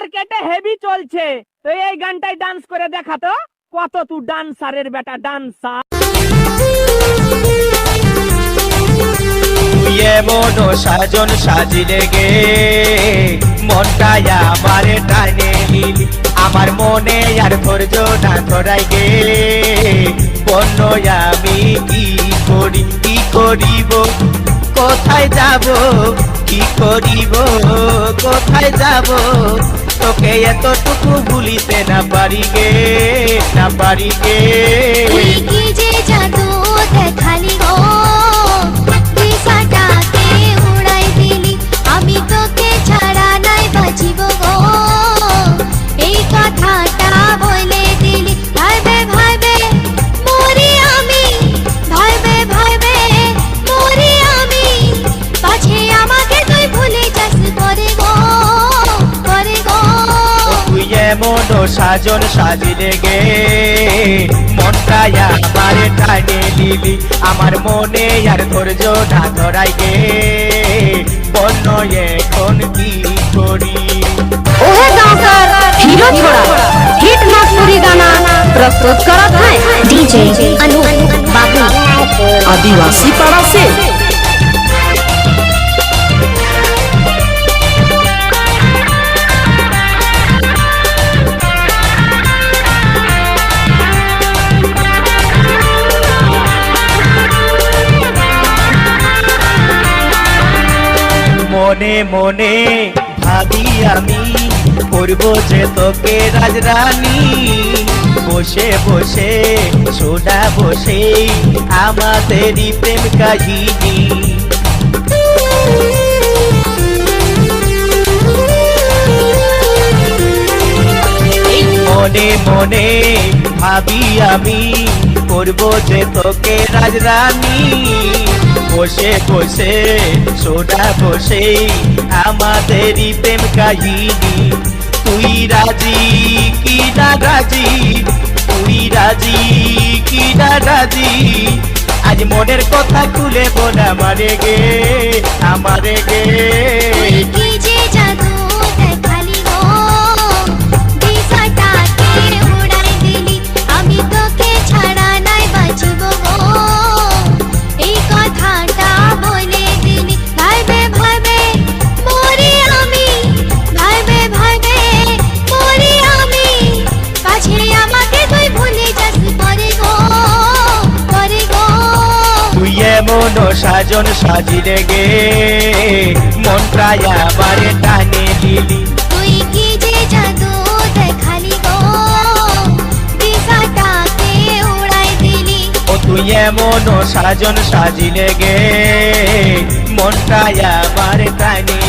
মার্কেটে হেভি চলছে, তো এই গানটাই ডান্স করে দেখা তো। কত তুই ডান্সারের বেটা ডান্সার। এমন সাজন সাজিলে গে মনটাই আমার টানে নিলি, আমার মনে আর ধৈর্য না ধরাই গে বন্য আমি কি করি কি করিব কোথায় যাব কি করিব কোথায় যাব তোকে এতটুকু ভুলিতে না পারি গে না পারি গে। তুই কি যে জাদু দেখালি গো দিশাটাকে উড়াই দিলি, আমি তোকে ছাড়া নাই বাঁচিব গো এই কথাটা বলে দিলি। ভাইবে ভাইবে মরি আমি, ভাইবে ভাইবে মরি আমি, পাছে আমাকে তুই ভুলে যাস করে গো করে গো। তুই এমন সাজন সাজিলে গে মনটাই আমার টানে নিলি, আমার মনে আর ধৈর্য না ধরাই গে বন্য এখন কি করি। ओहे गाँवकर हीरो छोड़ा हिट नागपुरी गाना प्रस्तुत करत है डीजे अनु बाबू आदिवासी पाड़ा से। মনে মনে ভাবি আমি করব যে তোকে রাজরানী, বসে বসে সোনা বসে আমাদেরই প্রেম কাহিনী। মনে মনে ভাবি আমি করব যে তোকে রাজরানী, বসে বসে সোনা বসে আমাদেরই প্রেম কাহিনী। তুই রাজি কি না রাজি তুই রাজি কি না রাজি, আজ মনের কথা খুলে বল আমারে গে আমারে গে। তুই কি যে জাদু দেখালি গো দিশাটাকে উড়াই দিলি, আমি তোকে ছাড়া নাই বাঁচিব গো এই কথাটা বলে দিলি। ভাইবে ভাইবে মরি আমি, ভাইবে ভাইবে মরি আমি, পাছে আমাকে তুই ভুলে যাস করে গো করে গো। তুই এমন সাজন সাজিলে গে মনটাই আমার টানে দিলি, তুই কি যে জাদু দেখালি গো দিশাটাকে উড়াই দিলি। ও তুই এমন সাজন সাজিলে গে মনটাই আমার টানে